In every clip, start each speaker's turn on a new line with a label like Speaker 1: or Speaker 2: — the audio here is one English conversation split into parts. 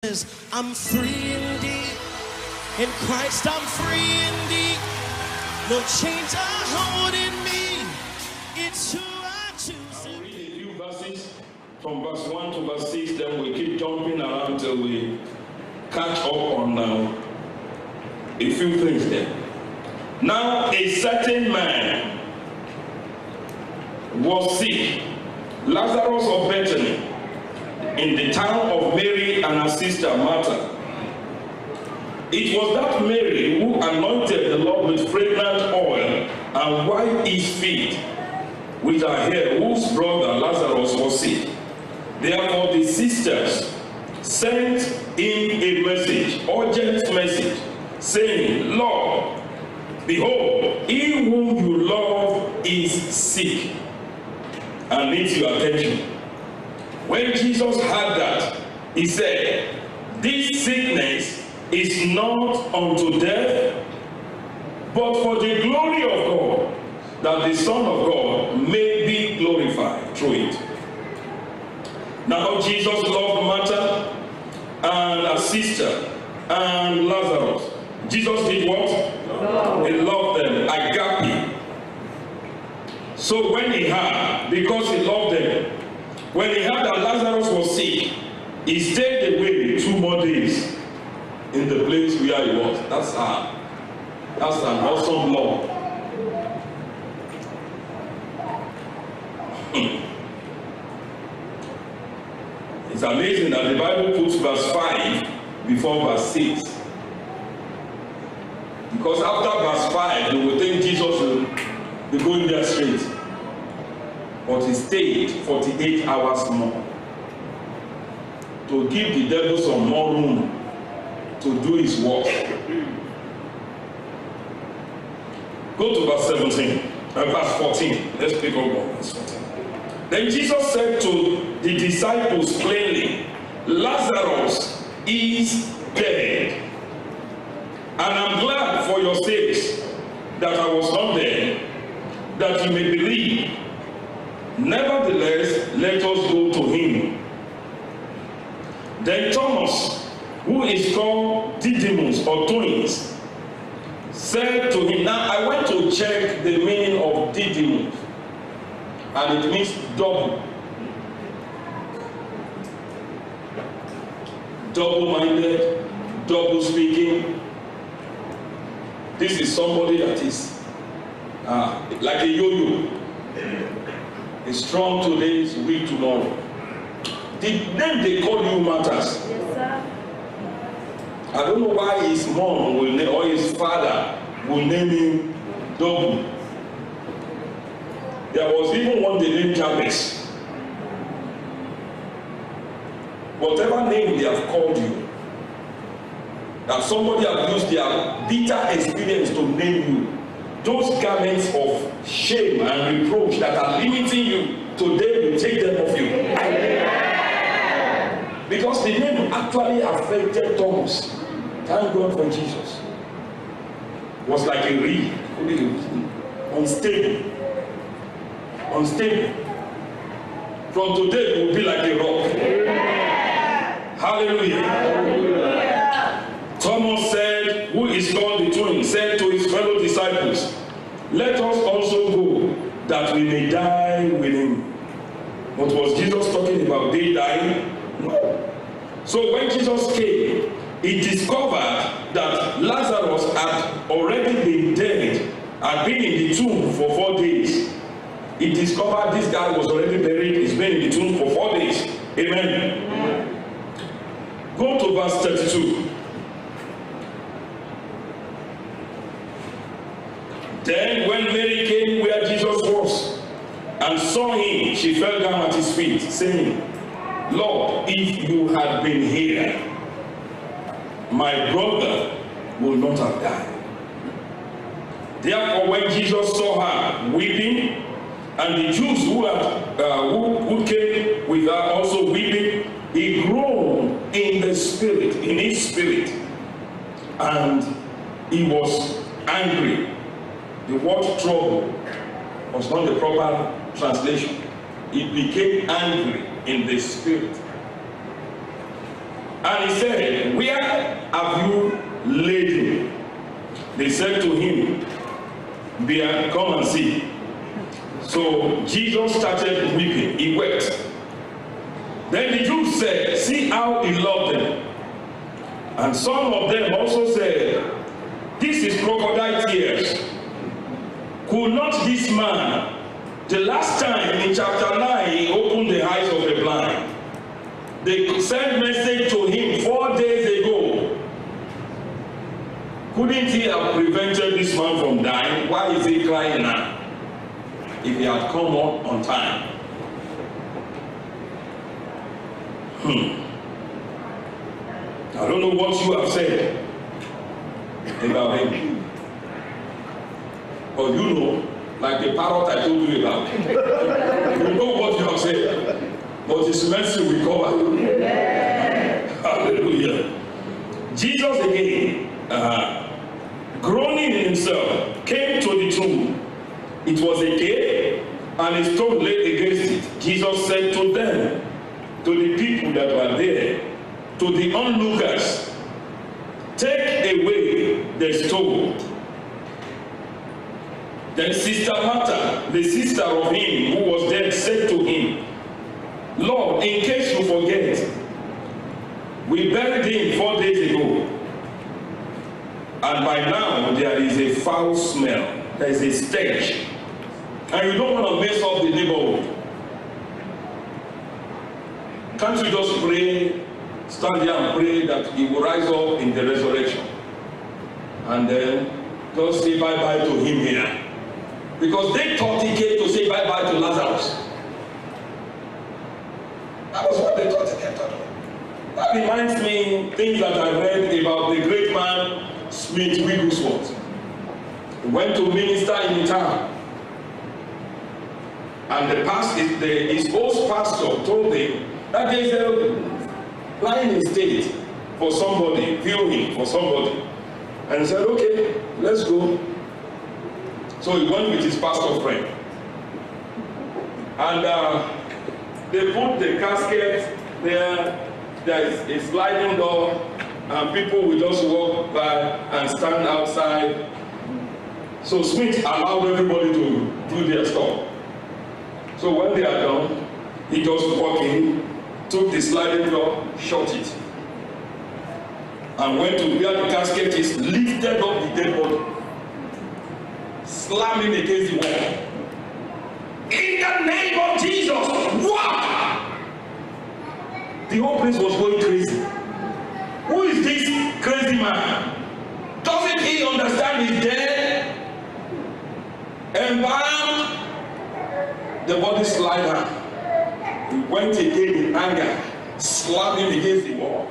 Speaker 1: I'm free indeed. In Christ I'm free indeed. No chains are holding me. It's who I choose.
Speaker 2: I'll read a few verses from verse 1 to verse 6, then we keep jumping around till we catch up on a few things there. Now a certain man was sick, Lazarus of Bethany, in the town of Mary and her sister Martha. It was that Mary who anointed the Lord with fragrant oil and wiped his feet with her hair, whose brother Lazarus was sick. Therefore the sisters sent him a message, urgent message, saying, Lord, behold, he whom you love is sick and needs your attention. When Jesus heard that, he said, this sickness is not unto death, but for the glory of God, that the Son of God may be glorified through it. Now Jesus loved Martha and her sister and Lazarus. Jesus did what? He loved them, agape. So when he heard, because he loved them, when he heard that Lazarus was sick, he stayed away 2 more days in the place where he was. That's an awesome love. It's amazing that the Bible puts verse 5 before verse 6. Because after verse 5, they will think Jesus will be going there straight. But he stayed 48 hours more to give the devil some more room to do his work. Go to verse 17 and verse 14. Let's pick up on verse 14. Then Jesus said to the disciples plainly, Lazarus is dead. And I'm glad for your sakes that I was not there, that you may believe. Nevertheless, let us go to him. Then Thomas, who is called Didymus or Twins, said to him, now I went to check the meaning of Didymus, and it means double. Double-minded, double speaking. This is somebody that is like a yo-yo. Is strong today, is weak tomorrow. The name they call you matters.
Speaker 3: Yes, sir.
Speaker 2: I don't know why his mom will name, or his father will name him double. There was even one they named Jabez. Whatever name they have called you, that somebody has used their bitter experience to name you, those garments of shame and reproach that are limiting you, today will take them off you. Because the name actually affected Thomas. Thank God for Jesus. It was like a reed, unstable. Unstable. From today it will be like a rock. Hallelujah. Hallelujah. Thomas said, who is called the twin, said to his fellow disciples, let us also go, that we may die with him. But was Jesus talking about they dying? No. So when Jesus came, he discovered that Lazarus had already been dead, had been in the tomb for 4 days. He discovered this guy was already buried, he's been in the tomb for 4 days. Amen. Go to verse 32. Then when Mary came where Jesus was and saw him, she fell down at his feet, saying, Lord, if you had been here, my brother would not have died. Therefore, when Jesus saw her weeping, and the Jews who came with her also weeping, he groaned in the spirit, in his spirit, and he was angry. The word trouble was not the proper translation. He became angry in the spirit. And he said, where have you laid him? They said to him, Bear, come and see. So Jesus started weeping. He wept. Then the Jews said, see how he loved them. And some of them also said, this is crocodile tears. Could not this man, the last time in chapter 9, he opened the eyes of the blind. They sent message to him 4 days ago. Couldn't he have prevented this man from dying? Why is he crying now? If he had come on time. I don't know what you have said about him. But you know, like the parrot I told you about. You know what you have said. But his mercy will cover. Hallelujah. Jesus again, groaning in himself, came to the tomb. It was a cave, and a stone lay against it. Jesus said to them, to the people that were there, to the onlookers, take away the stone. Then Sister Martha, the sister of him who was dead, said to him, Lord, in case you forget, we buried him 4 days ago, and by now there is a foul smell. There is a stench, and you don't want to mess up the neighborhood. Can't you just pray, stand there and pray that he will rise up in the resurrection, and then just say bye-bye to him here? Because they thought he came to say bye-bye to Lazarus. That was what they thought he came to do. That reminds me things that I read about the great man Smith Wigglesworth. He went to minister in the town, and his host pastor told him that there is a line in state for somebody, viewing for somebody. And he said, okay, let's go. So he went with his pastor friend. And they put the casket there. There is a sliding door, and people will just walk by and stand outside. So Smith allowed everybody to do their stuff. So when they are done, he just walked in, took the sliding door, shut it, and went to where the casket is, lifted up the dead body, slamming against the wall. In the name of Jesus, what? The whole place was going crazy. Who is this crazy man? Doesn't he understand he's dead? Embalmed, the body slid down. He went again in anger, slamming against the wall.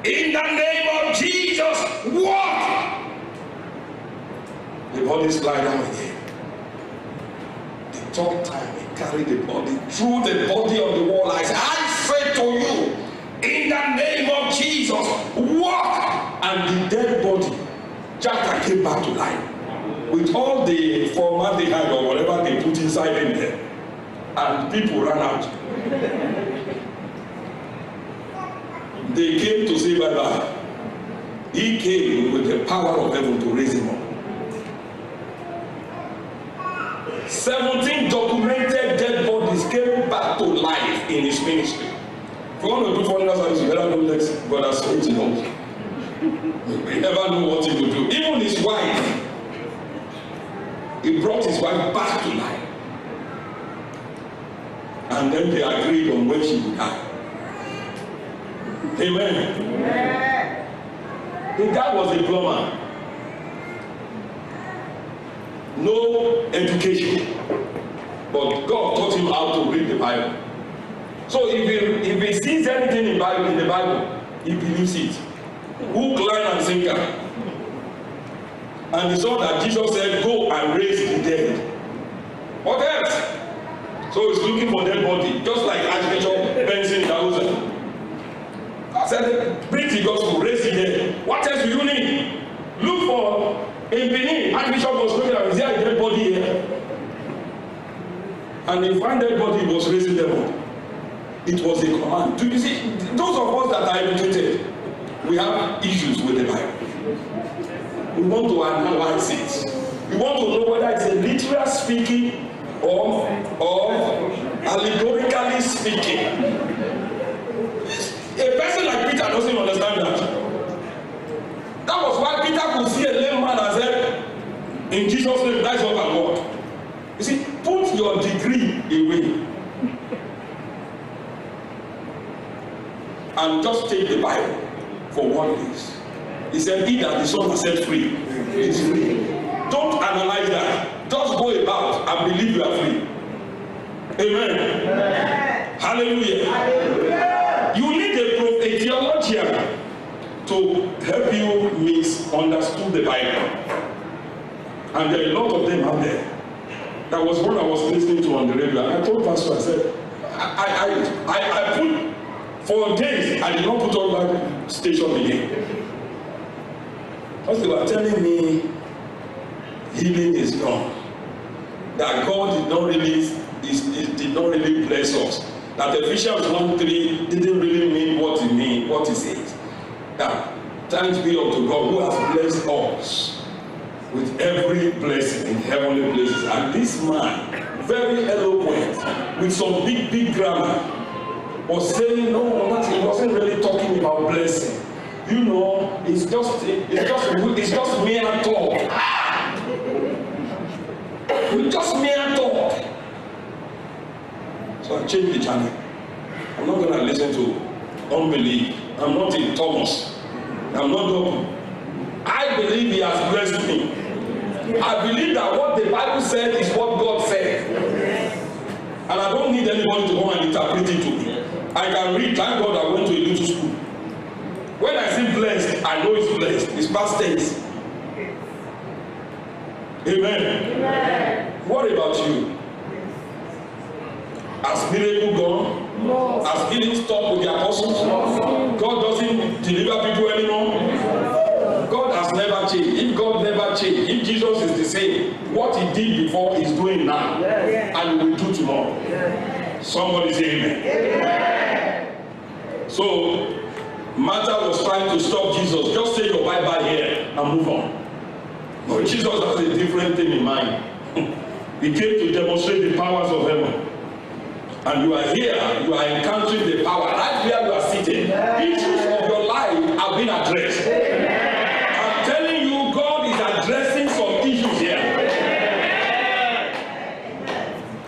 Speaker 2: In the name of Jesus, walk! The body slid down again. The third time he carried the body, threw the body on the wall. I said, I say to you, in the name of Jesus, walk! And the dead body, Jack came back to life. With all the formaldehyde or whatever they put inside in there. And people ran out. They came to say bye-bye. He came with the power of heaven to raise him up. 17 documented dead bodies came back to life in his ministry. If you want to do funeral service, you better don't let God straight to know. We never know what he will do. Even his wife, he brought his wife back to life. And then they agreed on when she would die. Amen. Yeah. The guy was a plumber. No education. But God taught him how to read the Bible. So if he sees anything in the Bible, he believes it. Hook, line, and sinker. And he saw that Jesus said, go and raise the dead. What else? So he's looking for dead body, just like Archbishop Benson Dauza. I said, preach the gospel, raise the dead. What else do you need? Look for, in Benin, Archbishop was looking at, is there a dead body here? And he found dead body, he was raising them up. It was a command. Do you see, those of us that are educated, we have issues with the Bible. We want to analyze it. We want to know whether it's a literal speaking or allegorically speaking. A person like Peter doesn't understand that. That was why Peter could see a lame man and said, in Jesus' name, rise up and walk. You see, put your degree away and just take the Bible for what it is. He said, he that the Son has set free is free. Don't analyze that. Just go about and believe you are free. Amen. Amen. Hallelujah. Hallelujah. You need a theologian to help you misunderstand the Bible. And there are a lot of them out there. That was what I was listening to on the radio. I told Pastor, I said, I put, for days, I did not put on that station again. Because they were telling me, healing is gone. That God did not really bless us. That Ephesians 1:3 didn't really mean what it says. Now, thanks be unto God who has blessed us with every blessing in heavenly places. And this man, very eloquent, with some big grammar, was saying, no, that he wasn't really talking about blessing. You know, it's just mere talk. It's just mere talk. So I changed the channel. I'm not going to listen to unbelief. I'm not in Thomas. I'm not double. I believe he has blessed me. I believe that what the Bible said is what God said. And I don't need anybody to come and interpret it to me. I can read. Thank God I went to a little school. When I say blessed, I know it's blessed. It's past tense. Amen. Amen. What about you? Has miracle gone? No. Has healing stopped with the apostles? No. God doesn't deliver people anymore? No. God has never changed. If God never changed, if Jesus is the same, what he did before he's doing now, yes, and will do tomorrow. Yes. Somebody say amen. Amen. So, Martha was trying to stop Jesus. Just say your bye-bye here and move on. But Jesus has a different thing in mind. He came to demonstrate the powers of heaven. And you are here, you are encountering the power. Right where you are sitting, issues of your life have been addressed. I'm telling you, God is addressing some issues here.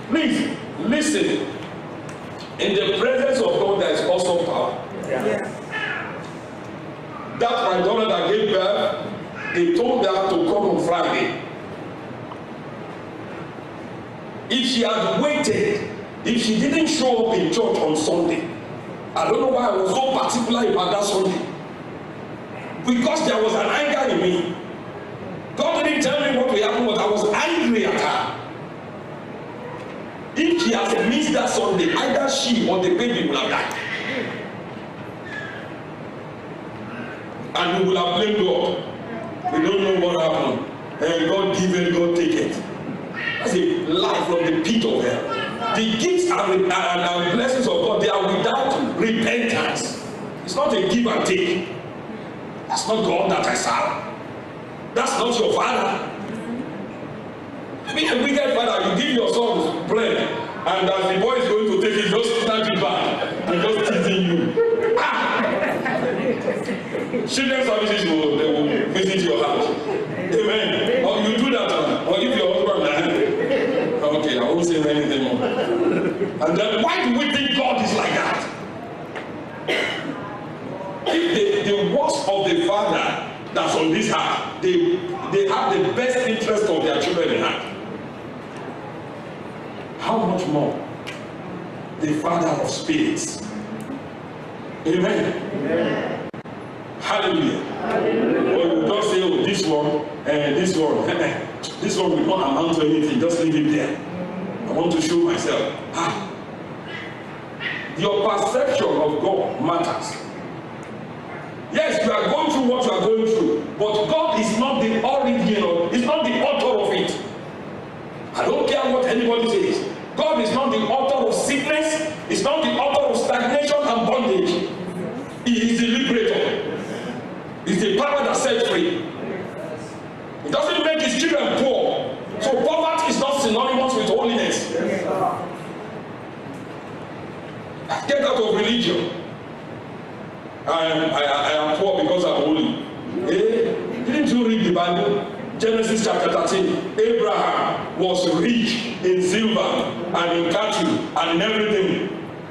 Speaker 2: Please, listen. In the presence of God, there is also power. That my daughter that gave birth, they told her to come on Friday. If she had waited, if she didn't show up in church on Sunday, I don't know why I was so particular about that Sunday. Because there was an anger in me. God didn't tell me what will happen, but I was angry at her. If she has missed that Sunday, either she or the baby will have died. And we will have blamed God. We don't know what happened. And God give it, God take it. That's a lie from the pit of hell. The gifts and blessings of God, they are without repentance. It's not a give and take. That's not God that I serve. That's not your father. Being a wicked father, you give your son bread, and as the boy is going to take it, just snatch it back and just teasing you. Children's services they will visit your house. Amen. Or you do that one. Or if your husband okay, I won't say anything more. And then why do we think God is like that? If the worst of the father that's on this heart, they have the best interest of their children in heart. How much more the Father of spirits? Amen. Amen. Hallelujah. Hallelujah. Or you just say, oh, this one, this one will not amount to anything. Just leave it there. I want to show myself. Your perception of God matters. Yes, you are going through what you are going through, but God is not the origin of, is not the author of it. I don't care what anybody says. God is not the author of sickness. He's not the author of It's the power that sets free. It doesn't make his children poor. So poverty is not synonymous with holiness. Get out of religion. I am poor because I'm holy. Didn't you read the Bible? Genesis chapter 13. Abraham was rich in silver and in cattle and in everything.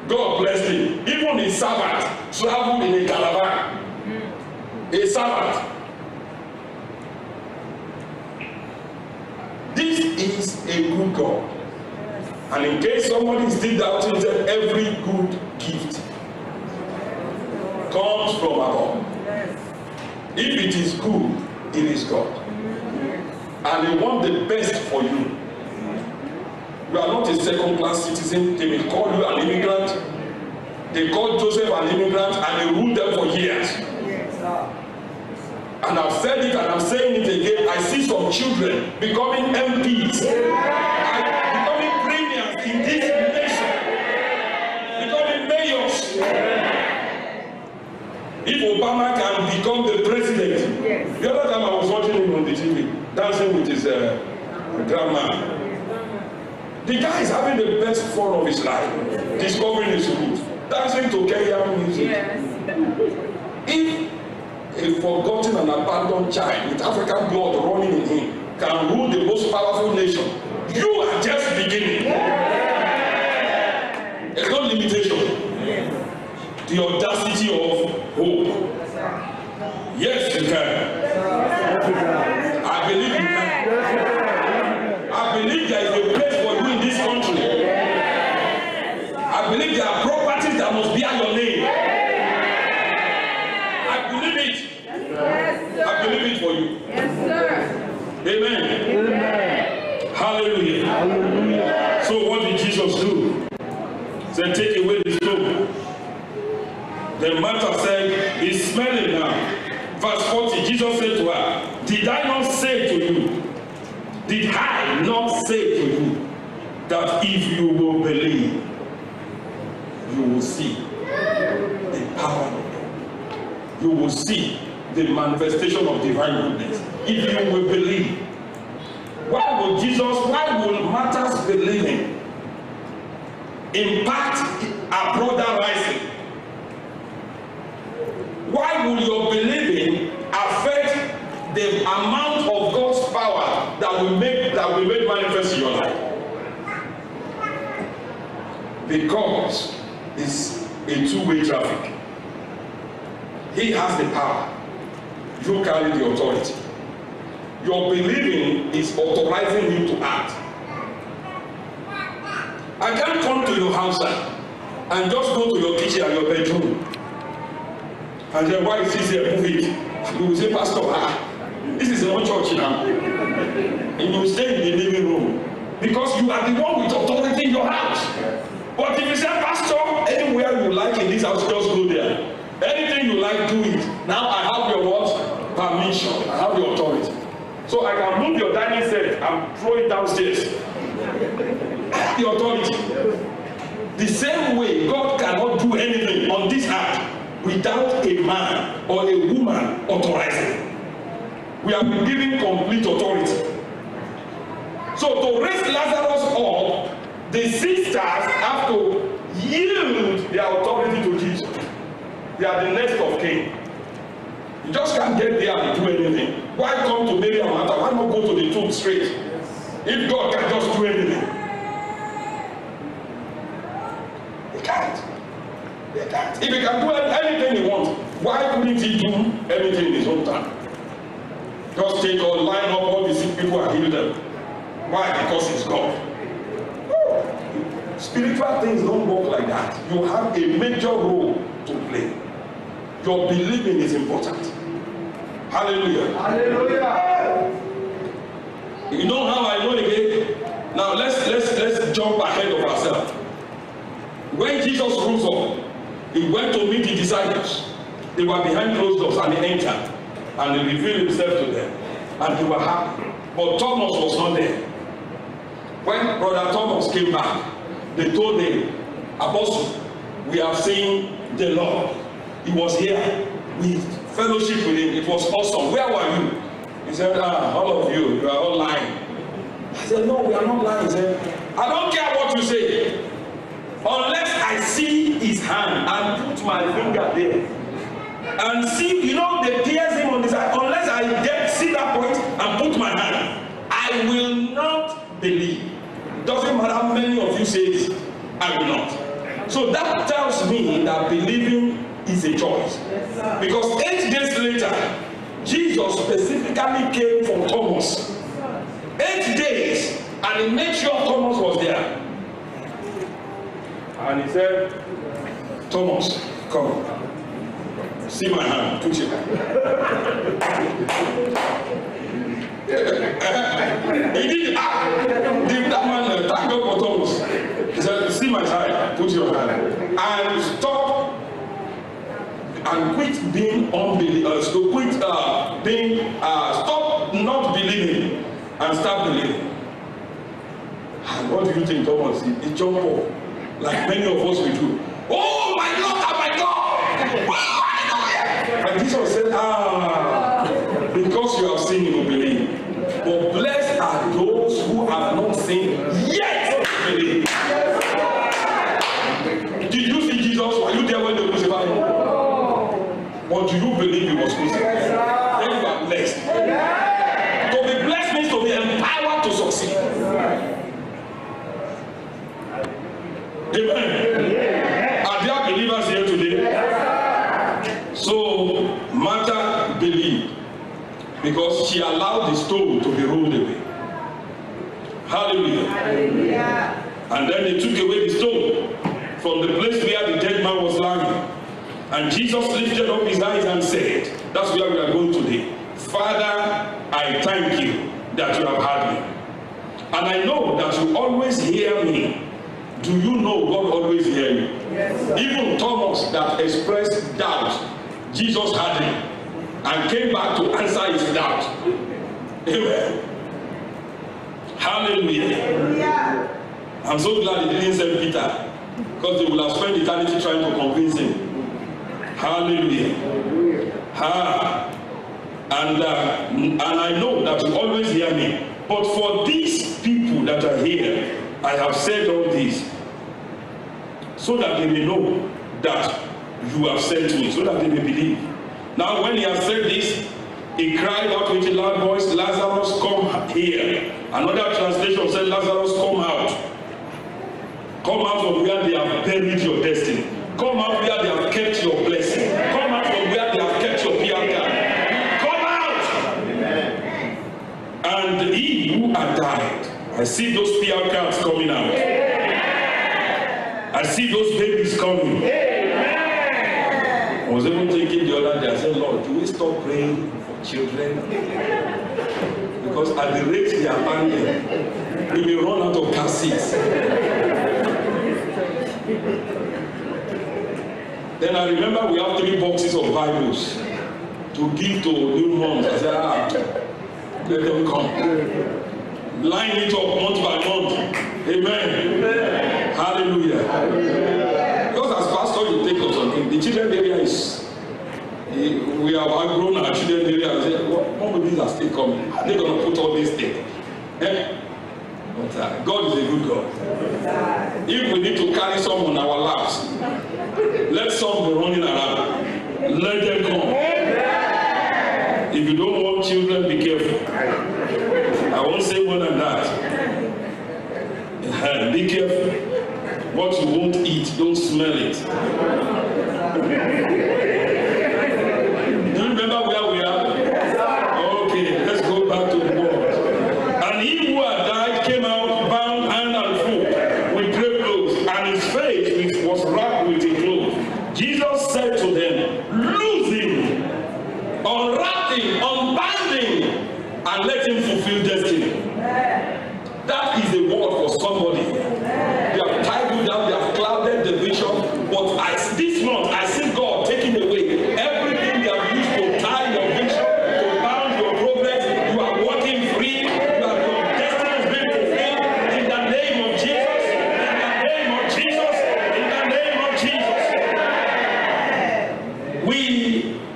Speaker 2: God blessed him. Even his servant traveled in a caravan. A servant. This is a good God. And in case somebody is still doubting, that every good gift comes from above. If it is good, it is God. And they want the best for you. You are not a second-class citizen. They may call you an immigrant. They called Joseph an immigrant and they ruled them for years. And I've said it and I'm saying it again. I see some children becoming MPs, becoming premiers in this nation, becoming mayors. If Obama can become the president, the other time I was watching him on the TV, dancing with his grandma. The guy is having the best fun of his life, discovering his roots, dancing to Kenyan music. If a forgotten and abandoned child with African blood running in him can rule the most powerful nation, you are just beginning. There's no limitation. The audacity of hope. Yes, you can. I believe you can. I believe there is a place for you in this country. I believe there are properties that must bear your name. I believe it. I believe it for you.
Speaker 3: Yes, sir.
Speaker 2: Amen.
Speaker 3: Amen.
Speaker 2: Hallelujah. Hallelujah. So what did Jesus do? He said, take away the stone. Then Martha said, he's smelling now. Verse 40, Jesus said to her, did I not say to you, did I not say to you, that if you will believe, you will see the power of God. You will see the manifestation of divine goodness. If you will believe. Why will Martha's believing impact a brother rising? Why will your believing affect the amount of God's power that will make manifest in your life? Because it's a two-way traffic. He has the power. You carry the authority. Your believing is authorizing you to act. I can't come to your house and just go to your kitchen and your bedroom and then why is this here? Move it. You will say, Pastor, this is not church now. And you will stay in the living room because you are the one with authority in your house. But if you say, Pastor, anywhere you like in this house, just go there. Anything you like, do it. Now I have your what? Permission. I have your authority. So I can move your dining set and throw it downstairs. I have the authority. The same way God cannot do anything on this earth without a man or a woman authorizing. We have been given complete authority. So to raise Lazarus up, the sisters have to yield their authority to Jesus. They are the next of kin. You just can't get there and do anything. Why come to Mary and Martha? Why not go to the tomb straight? If God can just do anything. He can't. He can't. If he can do anything he wants, why couldn't he do anything in his own time? Just take or line up all the sick people and heal them. Why? Because he's God. Spiritual things don't work like that. You have a major role to play. Your believing is important. Hallelujah. Hallelujah. You know how I know again? Now let's jump ahead of ourselves. When Jesus rose up, he went to meet the disciples. They were behind closed doors and he entered and he revealed himself to them. And they were happy. But Thomas was not there. When Brother Thomas came back, they told him, Apostle, we have seen the Lord. He was here. We fellowship with him. It was awesome. Where were you? He said, all of you are all lying. I said, no, we are not lying. He said, I don't care what you say. Unless I see his hand and put my finger there. And see, you know, they pierce him on the side. Unless I see that point and put my hand, I will not believe. Doesn't matter how many of you say it, I will not. So that tells me that believing is a choice. Because 8 days later, Jesus specifically came for Thomas. 8 days, and he made sure Thomas was there. And he said, Thomas, come. See my hand. Put your hand. He did that man thank God for Thomas. He said, see my side. Put your hand. And stop and quit being unbelievers. Stop not believing and start believing. And what do you think, Thomas? He jumped up like many of us will do. Oh my Lord and my God! And Jesus said, because you have seen, you will believe. But blessed are those who have not seen yet believe. Did you see Jesus? Were you there when they crucified him? Or do you believe he was crucified? Then you are blessed. To be blessed means to be empowered to succeed. Amen. Are there believers here today? So Martha believed because she allowed the stone to be rolled away. Hallelujah. Hallelujah. And then they took away the stone from the place where the dead man was lying. And Jesus lifted up his eyes and said, that's where we are going today. Father, I thank you that you have heard me. And I know that you always hear me. Do you know God always hears you? Yes, even Thomas that expressed doubt, Jesus heard him and came back to answer his doubt. Amen. Hallelujah. Hallelujah. I'm so glad he didn't send Peter, because they would have spent eternity trying to convince him. Hallelujah. And I know that you always hear me. But for these people that are here, I have said all this so that they may know that you have sent me, so that they may believe. Now when he has said this, he cried out with a loud voice, Lazarus, come here. Another translation said, Lazarus, come out. Come out from where they have buried your destiny. Come out where they have kept your blessing. Come out from where they have kept your PR card. Come out! Amen. And he who had died, I see those PR cards coming out. I see those babies coming. I was even thinking the other day, I said, Lord, do we stop praying for children? Because at the rate they are abandoned, we may run out of car seats. Then I remember we have 3 boxes of Bibles to give to new moms. I said, let them come. Line it up month by month. Amen. Amen. Hallelujah. Because as pastor, you take up something. The children area is, we have outgrown our children area. I said, what of these are still coming? Are they going to put all these things? But God is a good God. If we need to carry some on our laps, let some be running around. Let them come. If you don't want children, be careful. I won't say more than that. Be careful. What you won't eat, don't smell it. Do you remember where we are? Okay, let's go back to the word. And he who had died came out bound hand and foot with grave clothes, and his face was wrapped with a cloth. Jesus said to them, loose him, unwrap him, unbind him, and let him fulfill destiny. That is a word for somebody. They have tied you down, they have clouded the vision, but this month I see God taking away everything they have used to tie your vision, to bound your progress. You are walking free. Your destiny is being fulfilled in the name of Jesus. In the name of Jesus. In the name of Jesus. We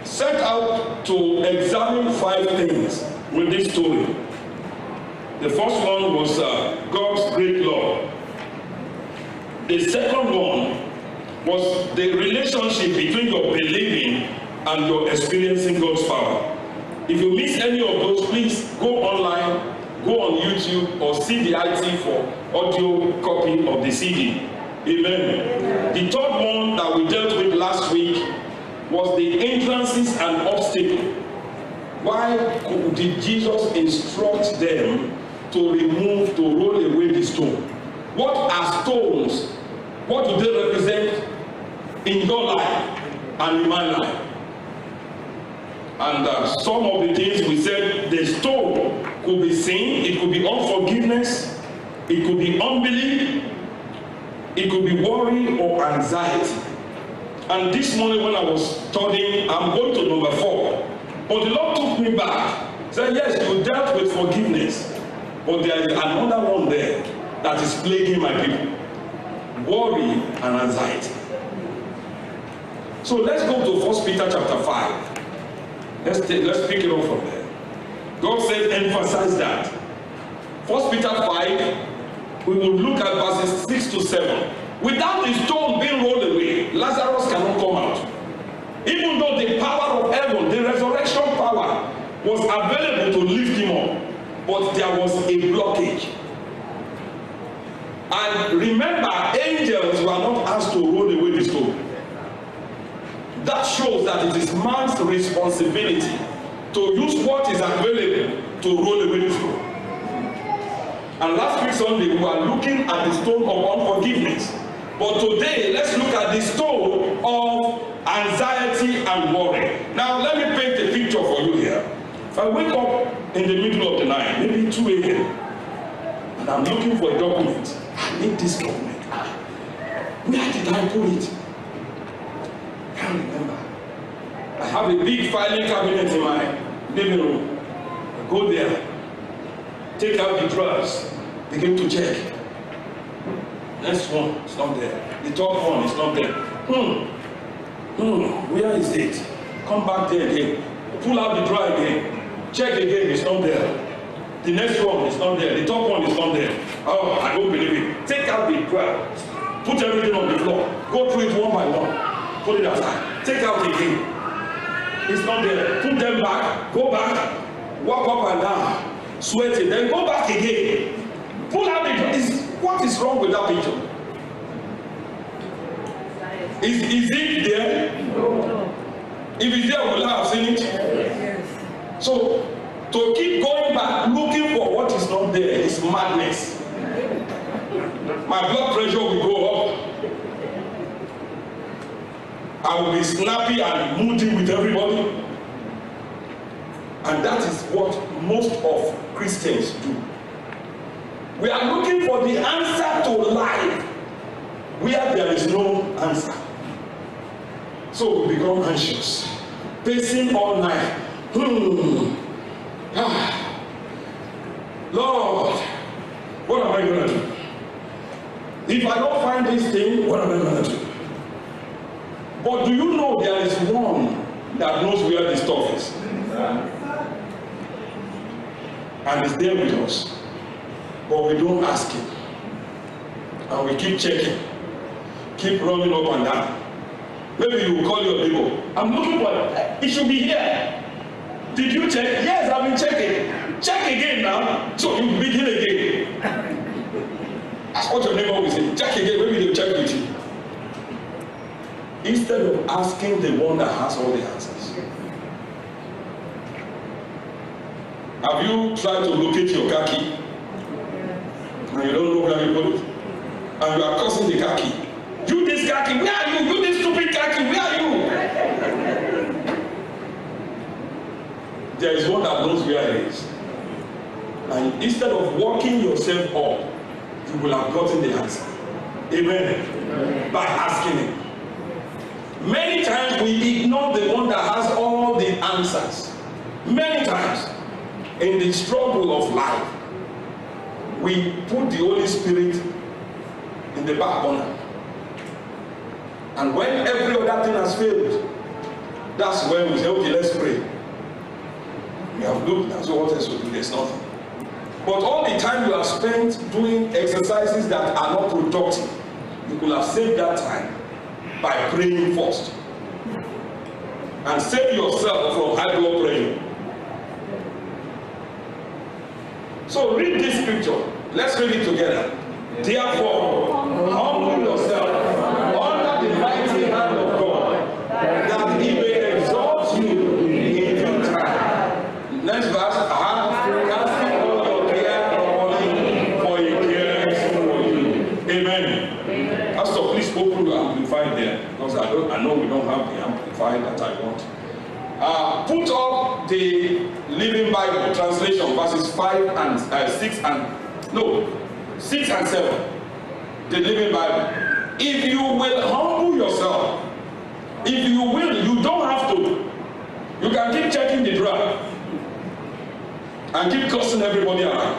Speaker 2: set out to examine 5 things with this story. The first one was God's great love. The second one was the relationship between your believing and your experiencing God's power. If you miss any of those, please go online, go on YouTube, or see the IT for audio copy of the CD. Amen. The third one that we dealt with last week was the hindrances and obstacles. Why did Jesus instruct them to roll away the stone? What are stones? What do they represent in your life and in my life? And some of the things we said, the stone could be sin, it could be unforgiveness, it could be unbelief, it could be worry or anxiety. And this morning when I was studying, I'm going to number 4. But the Lord took me back. Said, yes, you dealt with forgiveness, but there is another one there that is plaguing my people. Worry and anxiety. So let's go to 1 Peter chapter 5. Let's pick it up from there. God said, emphasize that. 1 Peter 5, we will look at verses 6 to 7. Without the stone being rolled away, Lazarus cannot come out. Even though the power of heaven, the resurrection power, was available to lift him up, but there was a blockage. And remember, angels were not asked to roll away the stone. That shows that it is man's responsibility to use what is available to roll away the stone. And last week Sunday, we were looking at the stone of unforgiveness. But today, let's look at the stone of anxiety and worry. Now, let me paint a picture for you here. If I wake up in the middle of the night, maybe 2 a.m., and I'm looking for a document, I need this document. Where did I put it? I can't remember. I have a big filing cabinet in my living room. I go there, take out the drawers, begin to check. Next one, it's not there. The top one is not there. Where is it? Come back there again. Pull out the drawer again. Check again, it's not there. The next one is not there. The top one is not there. Oh, I don't believe it. Take out the drawer. Put everything on the floor. Go through it one by one. Put it aside. Take out again. It's not there. Put them back. Go back. Walk up and down. Sweat it. Then go back again. Pull out the drawer. What is wrong with that picture? Is it there? No. If it's there, will I have seen it? Yes. So, to keep going back, looking for what is not there is madness. My blood pressure will go up. I will be snappy and moody with everybody. And that is what most of Christians do. We are looking for the answer to life where there is no answer. So we become anxious, pacing all night. Lord, what am I going to do? If I don't find this thing, what am I going to do? But do you know there is one that knows where the stuff is? And is there with us. But we don't ask him. And we keep checking. Keep running up and down. Maybe you will call your neighbor. I'm looking for it. It should be here. Did you check? Yes, I've been checking. Check again now. So you begin again. That's what your neighbor will say. Check again. Maybe they'll check with you. Instead of asking the one that has all the answers. Have you tried to locate your car key? And you don't know where you put it? And you are cursing the car key. You this car key, where are you? You this stupid car key, where are you? There is one that knows where it is. And instead of walking yourself up, you will have gotten the answer. Amen. By asking him. Many times we ignore the one that has all the answers. Many times in the struggle of life, we put the Holy Spirit in the back corner. And when every other thing has failed, that's when we say, okay, let's pray. have looked, that's what else to do, there's nothing. But all the time you have spent doing exercises that are not productive, you could have saved that time by praying first. And save yourself from high blood pressure. So read this scripture. Let's read it together. Therefore, humble yourself under the mighty hand of God, that He may exalt you in due time. Next verse. Casting all your care upon Him, for He cares for you. Amen. Pastor, please open your amplified there, because I know we don't have the amplified that I want. Put up the Living Bible translation, verses 6 and 7. The Living Bible. If you will humble yourself, if you will, you don't have to. You can keep checking the draft and keep cursing everybody around.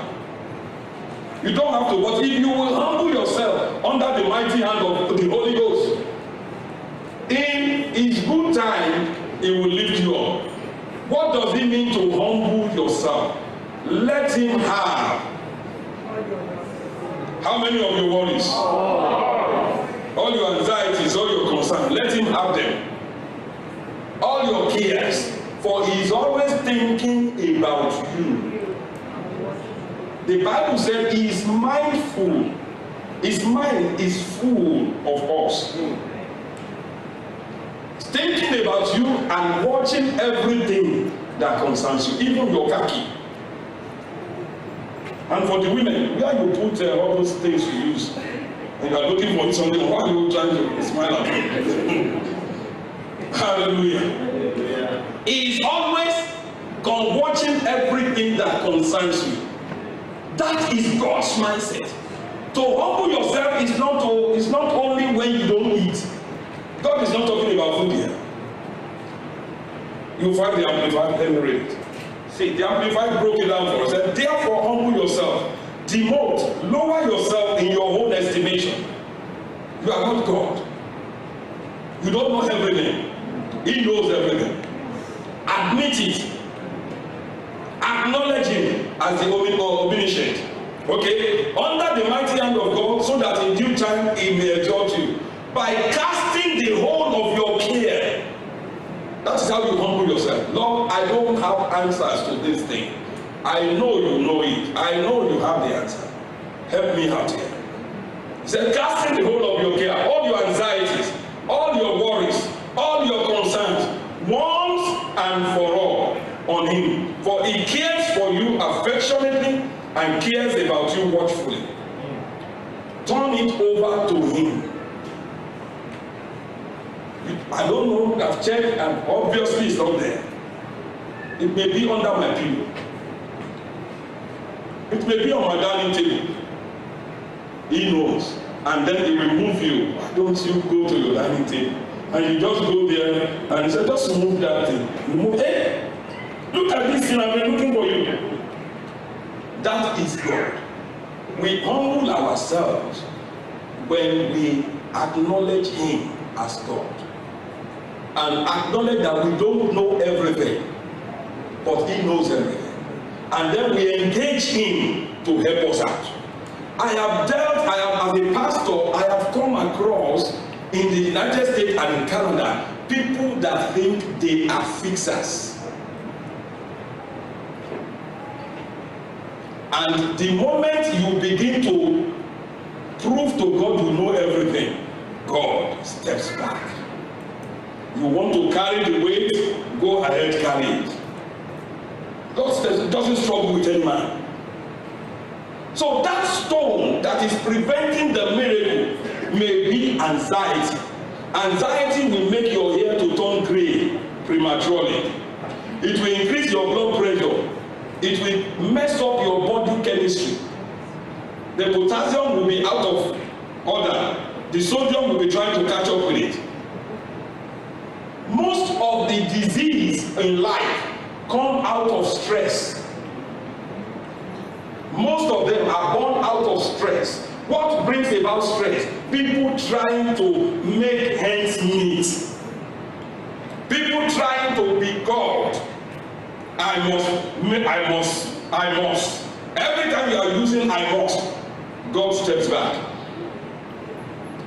Speaker 2: You don't have to, but if you will humble yourself under the mighty hand of the Holy Ghost, in His good time, He will lift you up. What does it mean to humble yourself? Let Him have. How many of your worries? All your anxieties, all your concerns, let Him have them. All your cares, for He is always thinking about you. The Bible said He is mindful. His mind is full of us. Thinking about you and watching everything that concerns you, even your khaki. And for the women, where you put all those things you use, and you are looking for something, why are you trying to smile at me? Hallelujah. He is always watching everything that concerns you. That is God's mindset. To humble yourself is not only when you don't eat. God is not talking about food here. You find the Amplified, let me read it. See, the Amplified broke it down for us. Said, therefore, humble yourself, demote, lower yourself in your own estimation. You are not God. You don't know everything. He knows everything. Admit it. Acknowledge Him as the omniscient. Okay? Under the mighty hand of God, so that in due time He may exalt you. By casting the whole of your care. That is how you humble yourself. Lord, I don't have answers to this thing. I know you know it. I know you have the answer. Help me out here. He said, casting the whole of your care, all your anxieties, all your worries, all your concerns, once and for all on Him. For He cares for you affectionately and cares about you watchfully. Turn it over to Him. I don't know, I've checked and obviously it's not there. It may be under my pillow. It may be on my dining table. He knows. And then He will move you. Why don't you go to your dining table? And you just go there and He said, just remove that thing. Remove, hey, look at this thing, I've been looking for you. That is God. We humble ourselves when we acknowledge Him as God. And acknowledge that we don't know everything, but He knows everything. And then we engage Him to help us out. As a pastor, I have come across in the United States and in Canada, people that think they are fixers. And the moment you begin to prove to God you know everything, God steps back. You want to carry the weight, go ahead, carry it. God doesn't struggle with any man. So that stone that is preventing the miracle may be anxiety. Anxiety will make your hair to turn gray prematurely. It will increase your blood pressure. It will mess up your body chemistry. The potassium will be out of order. The sodium will be trying to catch up with it. Most of the disease in life come out of stress. Most of them are born out of stress. What brings about stress? People trying to make ends meet. People trying to be God. I must. Every time you are using I must, God steps back.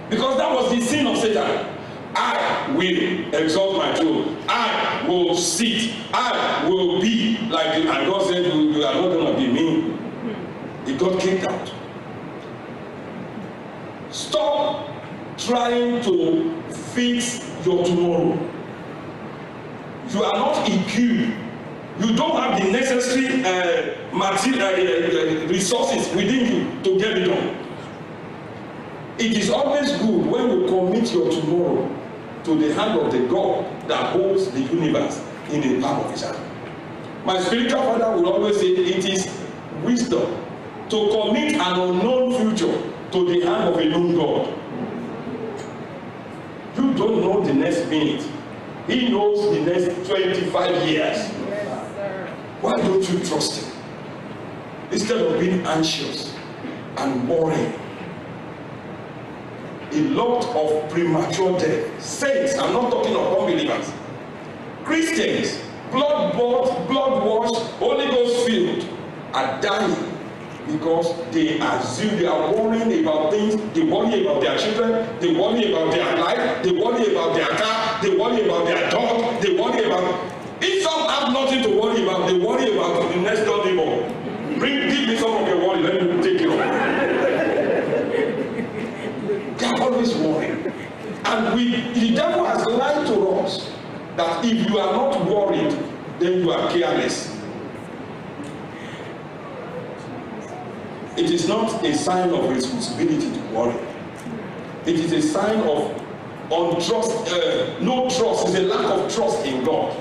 Speaker 2: Because that was the sin of Satan. I will exalt my throne. I will sit. I will be like you. And God said, you are not going to be me. He got kicked out. Stop trying to fix your tomorrow. You are not equipped. You don't have the necessary resources within you to get it done. It is always good when you commit your tomorrow to the hand of the God that holds the universe in the palm of his hand. My spiritual father will always say it is wisdom to commit an unknown future to the hand of a known God. You don't know the next minute. He knows the next 25 years. Why don't you trust him? Instead of being anxious and worrying. A lot of premature death. Saints, I'm not talking of unbelievers. Christians, blood-bought, blood-washed, Holy Ghost filled, are dying because they assume, they are worrying about things. They worry about their children, they worry about their life, they worry about their car, they worry about their dog, they worry about... If some have nothing to worry about, they worry about the next door neighbor. Give me some of your worry, let me take it off. They are always worrying. And the devil has lied to us that if you are not worried, then you are careless. It is not a sign of responsibility to worry. It is a sign of untrust, no trust. It's a lack of trust in God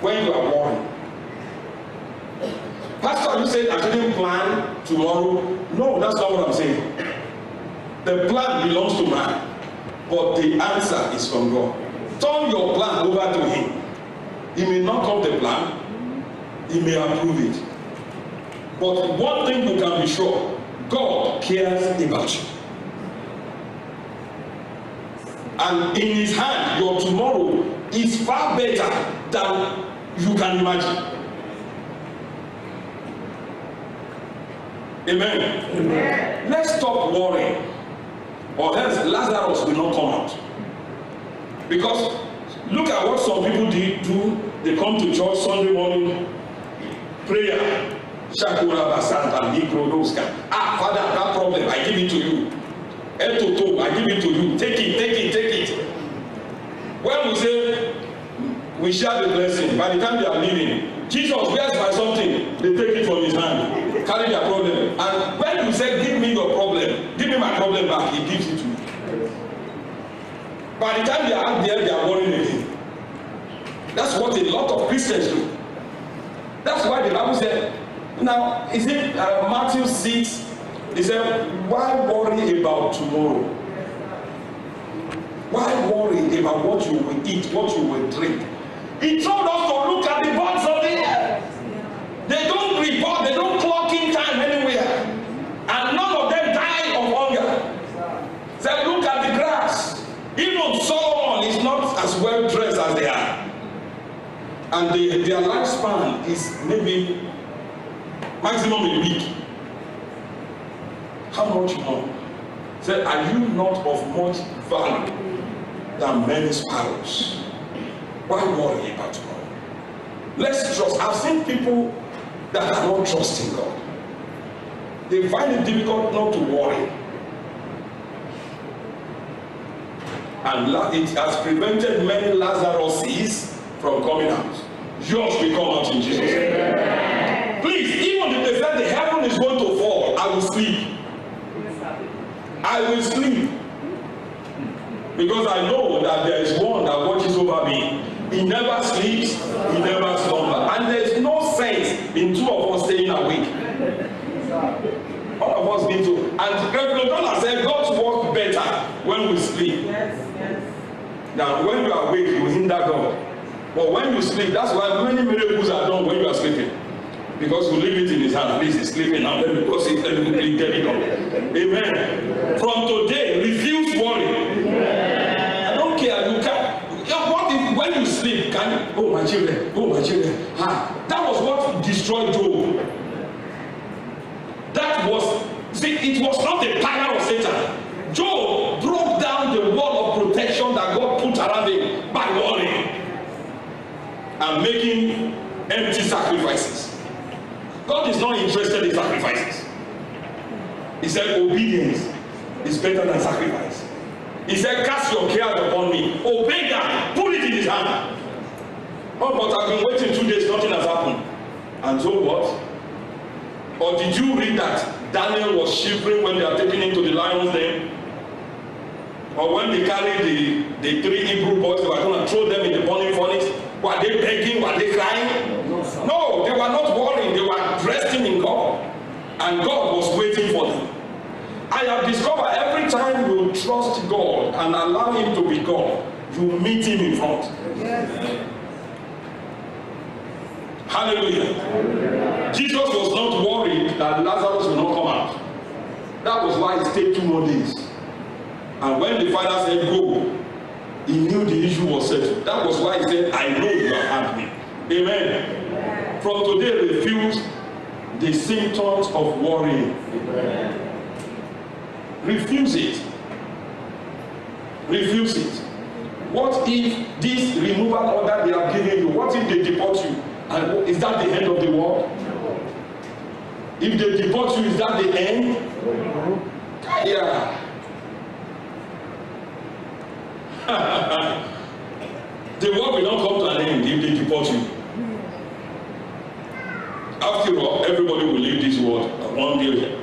Speaker 2: when you are worried. Pastor, you said I shouldn't plan tomorrow. No, that's not what I'm saying. The plan belongs to man, but the answer is from God. Turn your plan over to him. He may not come the plan, he may approve it. But one thing you can be sure, God cares about you. And in his hand, your tomorrow is far better than you can imagine. Amen. Amen. Let's stop worrying, or else Lazarus will not come out. Because look at what some people do. They come to church Sunday morning, prayer. Shakura Basanta, Nikrodoska. Father, that problem, I give it to you. Etoto, I give it to you. Take it. When we say we share the blessing, by the time they are leaving, Jesus, where's my something? They take it from his hand, carry their problem. And when you say, give me your problem, give me my problem back, he gives it to you. By the time they are out there, they are worrying again. That's what a lot of Christians do. That's why the Bible said, now, is it Matthew 6? He said, why worry about tomorrow? Why worry about what you will eat, what you will drink? He told us to look at the birds of the air. They don't report, they don't clock in time anywhere. And none of them die of hunger. He said, look at the grass. Even Solomon is not as well dressed as they are. And their lifespan is maybe maximum a week. How much more? Said, are you not of much value than many sparrows? Why worry about tomorrow? Let's trust. I've seen people that are not trusting God. They find it difficult not to worry. And it has prevented many Lazaruses from coming out. Yours will come out in Jesus' name. Please, even if they said the heaven is going to fall, I will sleep. I will sleep. Because I know that there is one that watches over me. He never sleeps, he never slumbers. And there is no sense in two of us staying awake. All of us need to. And Reverend Donald said, God's work better when we sleep. Now, when you are awake, you hinder God. But when you sleep, that's why many miracles are done when you are sleeping. Because you leave it in his hand. At least he's sleeping now. Let me go sit, let me get it up. Amen. From today, refuse worry. I don't care. You can't. What if when you sleep, can you? Oh, my children. Oh, my children. That was destroy Job. That was, see, it was not the power of Satan. Job broke down the wall of protection that God put around him by worrying and making empty sacrifices. God is not interested in sacrifices. He said obedience is better than sacrifice. He said cast your cares upon me. Obey God. Put it in his hand. Oh, but I've been waiting 2 days, nothing has happened. And so what? Or did you read that Daniel was shivering when they are taking him to the lion's den? Or when they carried the 3 Hebrew boys, they were going to throw them in the burning furnace? Were they begging? Were they crying? No, they were not worrying. They were resting in God. And God was waiting for them. I have discovered every time you trust God and allow him to be God, you meet him in front. Yes. Hallelujah. Jesus was not worried that Lazarus will not come out. That was why he stayed 2 more days. And when the father said go, he knew the issue was settled. That was why he said, I know you have had me. Amen. From today, refuse the symptoms of worrying. Refuse it. Refuse it. What if this removal order they are giving you, what if they deport you? And is that the end of the world? If they deport you, is that the end? Yeah. The world will not come to an end if they deport you. After all, everybody will leave this world one day.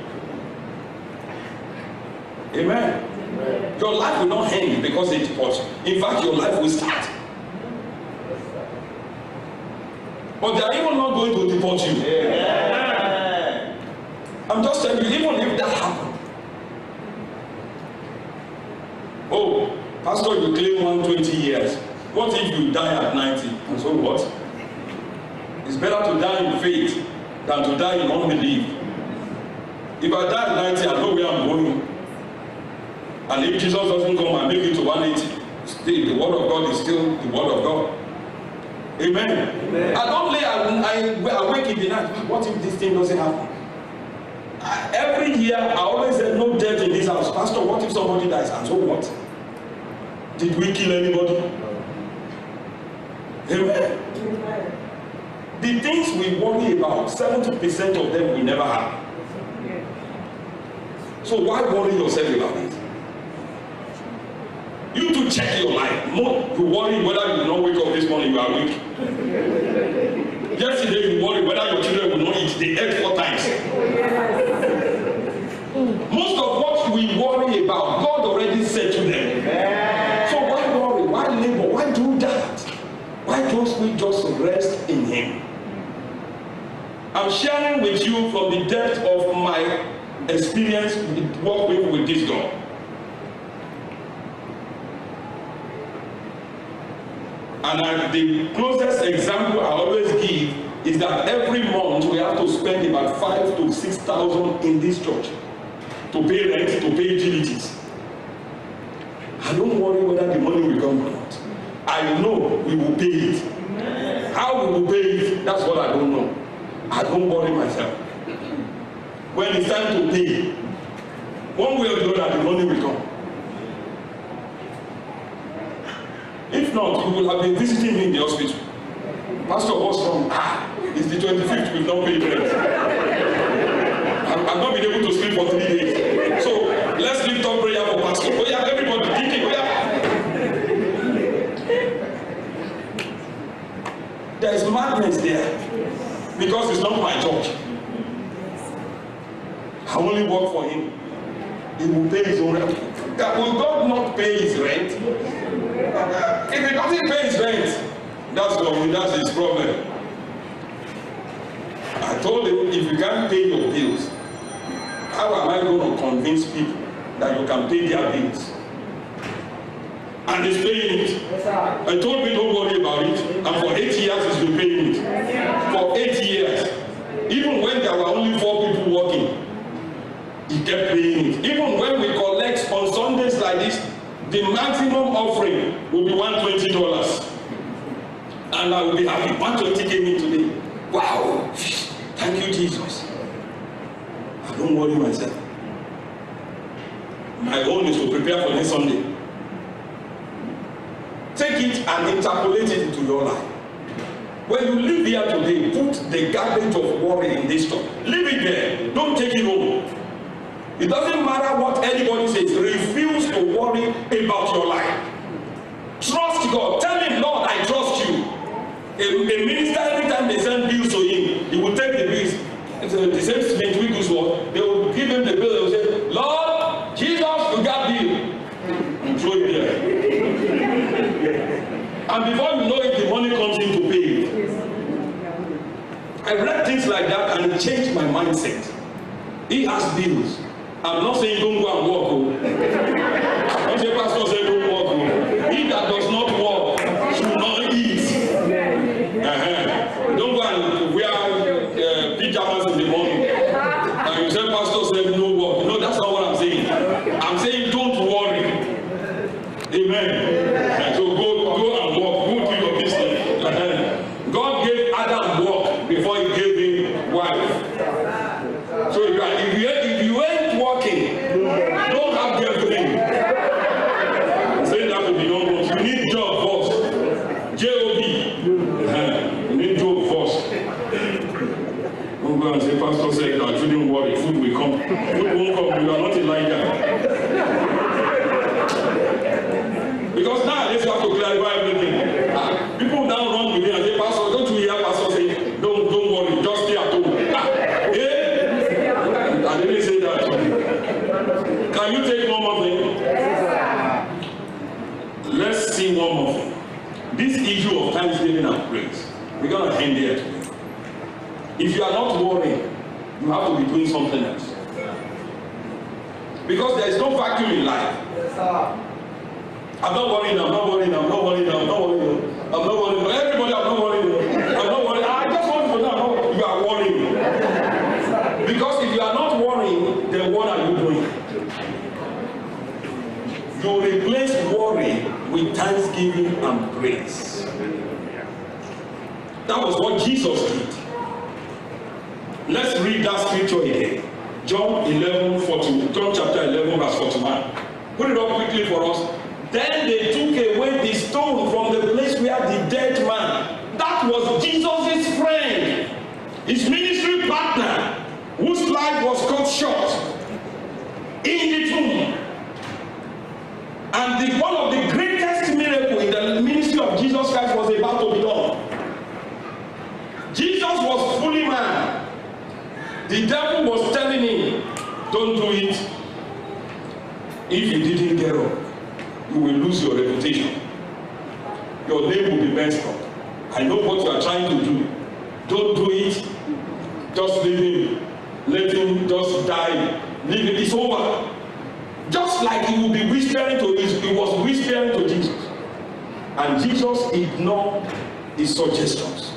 Speaker 2: Amen. Your life will not end because they deport you. In fact, your life will start. But they are even not going to deport you. Yeah. I'm just telling you, even if that happened. Oh, Pastor, you claim 120 years. What if you die at 90? And so what? It's better to die in faith than to die in unbelief. If I die at 90, I know where I'm going. And if Jesus doesn't come and make it to 180, still the word of God is still the word of God. Amen. Amen. I don't lay awake in the night. What if this thing doesn't happen? Every year I always say no death in this house. Pastor, what if somebody dies? And so what? Did we kill anybody? Amen. Amen. The things we worry about, 70% of them will never happen. So why worry yourself about it? You to check your life. More, you worry whether you will not wake up this morning, you are weak. Yesterday you worry whether your children will not eat. They ate 4 times. Most of what we worry about, God already said to them. So why worry? Why labor? Why do that? Why don't we just rest in him? I'm sharing with you from the depth of my experience working with this God. And the closest example I always give is that every month we have to spend about 5,000 to 6,000 in this church to pay rent, to pay utilities. I don't worry whether the money will come or not. I know we will pay it. How we will pay it, that's what I don't know. I don't worry myself. When it's time to pay, one way or the other, the money will come. If not, you will have been visiting me in the hospital. Pastor, what's wrong? It's the 25th, we've not paid rent. I've not been able to sleep for 3 days. So let's lift up prayer for Pastor. Oh yeah, everybody, thinking, oh yeah. There's madness there. Because it's not my church. I only work for him. He will pay his own rent. Will God not pay his rent? If he doesn't pay his rent, that's his problem. I told him, if you can't pay your bills, how am I going to convince people that you can pay their bills? And he's paying it. I told me don't worry about it. And for 8 years he's been paying it. For 8 years. Even when there were only 4 people working, he kept paying it. Even when we collect on Sundays like this, the maximum offering will be $120. And I will be happy. 120 came in today. Wow. Thank you, Jesus. I don't worry myself. My own is to prepare for next Sunday. Take it and interpolate it into your life. When you live here today, put the garbage of worry in this store. Leave it there. Don't take it home. It doesn't matter what anybody says. Refuse to worry about your life. Trust God. Tell him, Lord, I trust you. A minister, every time they send bills to him, he will take the bills. The same statement we do so. They will give him the bill. They will say, Lord, Jesus, you got bill. And throw it there. And before you know it, the money comes in to pay it. I read things like that and it changed my mindset. He has bills. I'm not saying don't go and work. I'm saying pastor said don't work. He that does not work should not eat. Don't go and wear pyjamas in the morning. And you say pastor said no work. No, that's not what I'm saying. I'm saying don't worry. Amen. So go and work. Go do your business. God gave Adam work before he gave him wife. So if you ain't working, don't have girlfriend. Say that to the young ones. You need job first. J-O-B. You need job first. Don't go and say, pastor said that you don't worry, food will come. Food won't come. You are not Elijah. Because now you have to clarify everything. People now run with me and say, pastor, don't you hear pastor say, don't worry, just stay at home. I didn't say that. Can you take one more thing? Let's see one more thing. This issue of thanksgiving and praise, we're going to end here today. If you are not worrying, you have to be doing something else. Because there is no vacuum in life. I'm not worrying, I'm not worrying, I'm not worrying, I'm not worrying, I'm not worrying. Everybody, I'm not worrying, I'm not worrying. I just want to know you are worrying. Because if you are not worrying, then what are you doing? You replace worry with thanksgiving and praise. That was what Jesus did. Let's read that scripture again. John chapter 11, verse 41. Put it up quickly for us. Then they took away the stone from the place where the dead man, that was Jesus' friend, his ministry partner, whose life was cut short, in the tomb. And one of the greatest miracles in the ministry of Jesus Christ was about to be done. Jesus was fully man. The devil was telling him, don't do it. If you didn't get up, you will lose your reputation. Your name will be messed up. I know what you are trying to do. Don't do it. Just leave him. Let him just die. Leave it. It's over. Just like he would be whispering he was whispering to Jesus. And Jesus ignored his suggestions.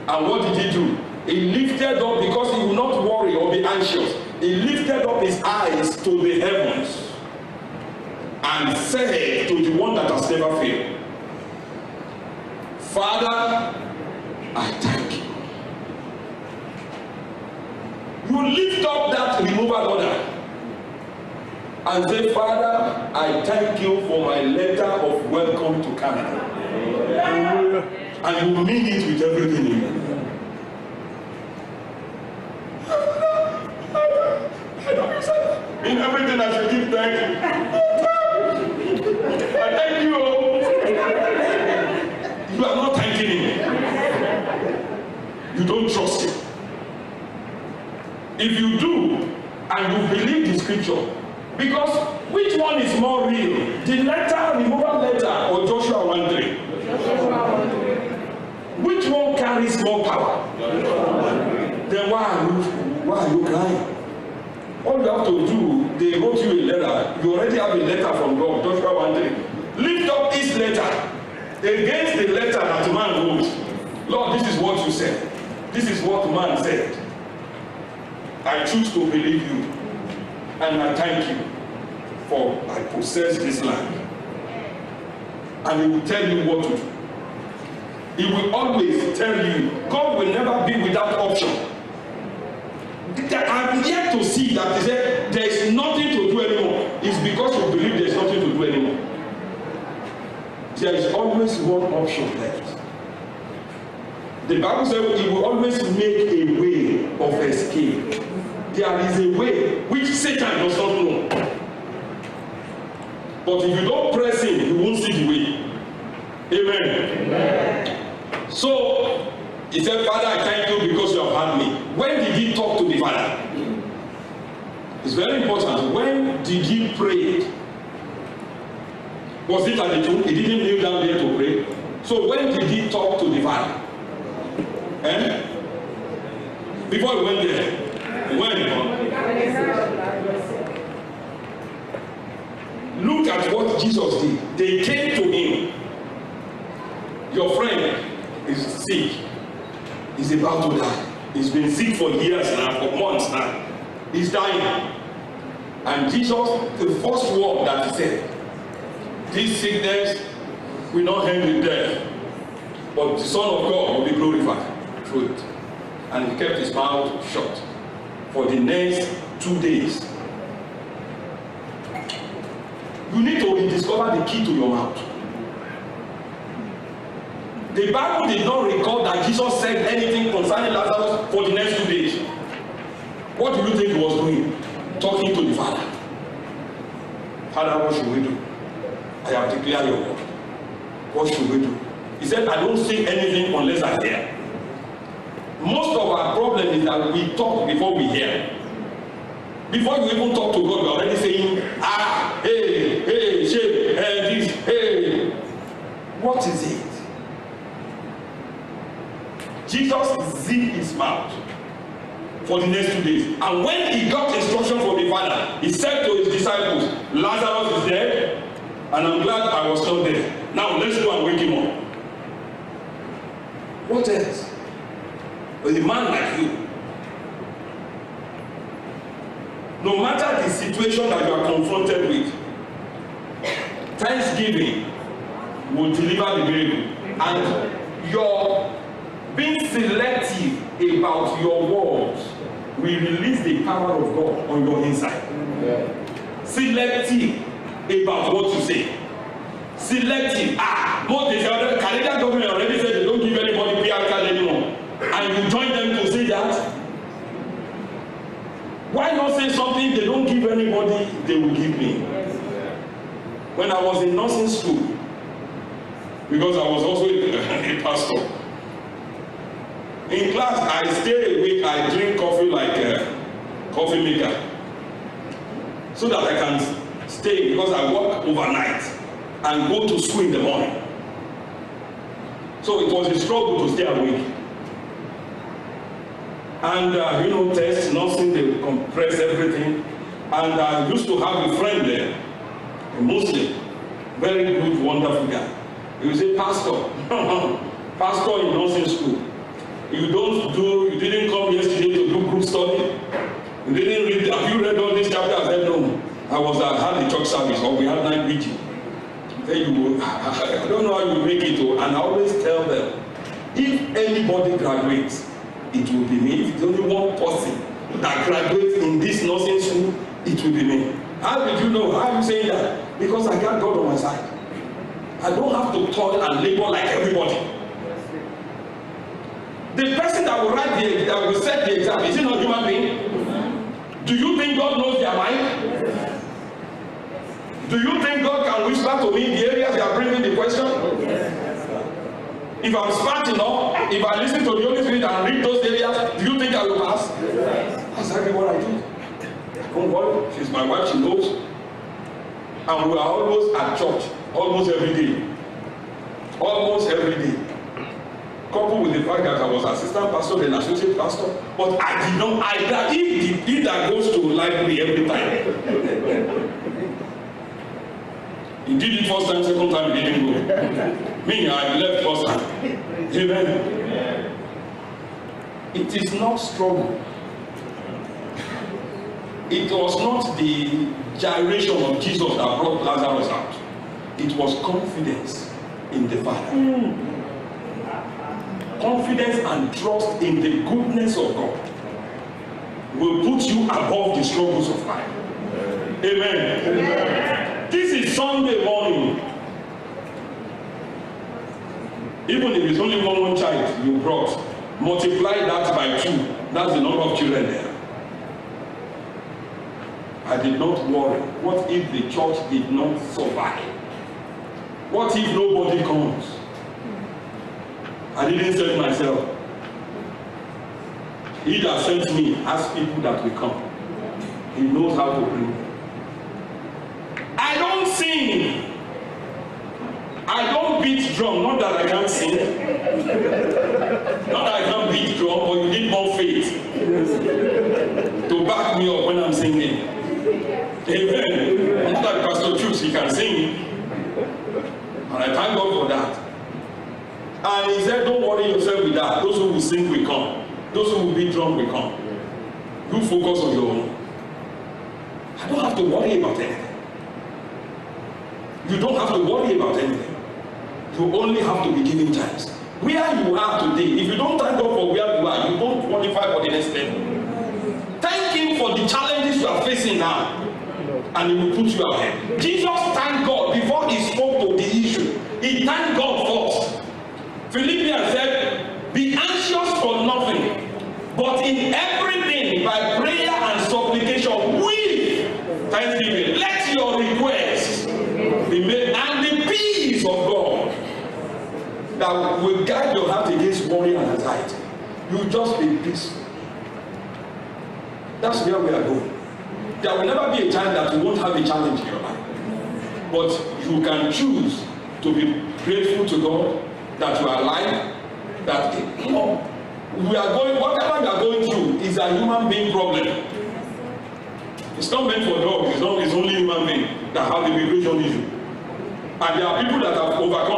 Speaker 2: And what did he do? He lifted up, because he would not worry or be anxious. He lifted up his eyes to the heavens and said to the one that has never failed, Father, I thank you. You lift up that removal order and say, Father, I thank you for my letter of welcome to Canada. And you mean it with everything in you. In everything I should give thanks. I thank you. You are not thanking him. You don't trust him. If you do, and you believe the scripture, because which one is more real? The letter, removal letter, or Joshua 1:3? Which one carries more power? Then why are you crying? All you have to do, they wrote you a letter. You already have a letter from God, Joshua 1:3. Lift up this letter against the letter that man wrote. Lord, this is what you said. This is what man said. I choose to believe you. And I thank you for I possess this land. And he will tell you what to do. He will always tell you. God will never be without option. I'm yet to see that they say there is nothing to do anymore. It's because you believe there is nothing to do anymore. There is always one option left. The Bible says it will always make a way of escape. There is a way which Satan does not know. But if you don't press him, you won't see the way. Amen. Amen. So he said, Father, I thank you because you have heard me. When did he talk to the Father? It's very important. When did he pray? Was it at the tomb? He didn't kneel down there to pray. So when did he talk to the Father? Before he went there. When? Look at what Jesus did. They came to him. Your friend is sick. He's about to die. He's been sick for years now, for months now. He's dying. And Jesus, the first word that he said, this sickness will not end with death, but the Son of God will be glorified through it. And he kept his mouth shut for the next 2 days. You need to rediscover the key to your mouth. The Bible did not record that Jesus said anything concerning Lazarus for the next 2 days. What do you think he was doing? Talking to the Father. Father, what should we do? I have declared your word. What should we do? He said, I don't say anything unless I hear. Most of our problem is that we talk before we hear. Before you even talk to God, you're already saying, hey, shame, this, hey. What is it? Jesus zipped his mouth for the next 2 days. And when he got instruction from the Father, he said to his disciples, Lazarus is dead, and I'm glad I was not there. Now let's go and wake him up. What else? With a man like you, no matter the situation that you are confronted with, thanksgiving will deliver the miracle. And your being selective about your words will release the power of God on your inside. Yeah. Selective about what you say. Selective. Most the Canadian government already said they don't give anybody PR card anymore. And you join them to say that. Why not say something they don't give anybody, they will give me? When I was in nursing school, because I was also a pastor, in class I stay awake, I drink coffee like a coffee maker, so that I can stay, because I work overnight and go to school in the morning. So it was a struggle to stay awake. And test, nursing, they compress everything. And I used to have a friend there, a Muslim, very good, wonderful guy. He would say, Pastor, Pastor in nursing school, you didn't come yesterday to do group study? You didn't read, have you read all this chapter? I said, no. I had the church service, or we had night preaching. Then I don't know how you make it, and I always tell them, if anybody graduates, it will be me. If it's only one person that graduates in this nursing school, it will be me. How did you know? How are you saying that? Because I got God on my side. I don't have to toil and labor like everybody. The person that will that will set the exam, is he not a human being? Do you think God knows their mind? Do you think God can whisper to me the areas you are bringing the question? If I'm smart enough, if I listen to the Holy Spirit and read those areas, do you think I will pass? That's exactly what I do. Don't worry, she's my wife, she knows. And we are almost at church, almost every day. Almost every day. Coupled with the fact that I was assistant pastor, then associate pastor. But I did not, if that goes to library every time. He did it first time, second time he didn't go. Me, I left first time. Amen. It is not struggle. It was not the gyration of Jesus that brought Lazarus out. It was confidence in the Father. confidence and trust in the goodness of God will put you above the struggles of life. Amen. Amen. This is Sunday morning. Even if it's only one child you brought, multiply that by 2. That's the number of children there. I did not worry. What if the church did not survive? What if nobody comes? I didn't send myself. He that sent me has people that will come. He knows how to bring. I don't sing. I don't beat drum. Not that I can't sing. Not that I can't beat drum, but you need more faith to back me up when I'm singing. Amen. Not like Pastor Truth, he can sing. And I thank God for that. And he said, don't worry yourself with that. Those who will sing will come. Those who will beat drum will come. You focus on your own. I don't have to worry about anything. You don't have to worry about anything. You only have to be giving thanks. Where you are today, if you don't thank God for where you are, you don't qualify for the next level. Thank Him for the challenges you are facing now, and He will put you ahead. Jesus thanked God before He spoke to the issue. He thanked God first. Philippians said, be anxious for nothing, but in everything by prayer and supplication with thanksgiving, let your requests be made, and the peace of God that will guide your heart against worry and anxiety. You just be peaceful. That's where we are going. There will never be a time that you won't have a challenge in your life. But you can choose to be grateful to God that you are alive, that we are going, whatever we are going through is a human being problem. It's not meant for dogs, it's only human beings that have the immigration issue. And there are people that have overcome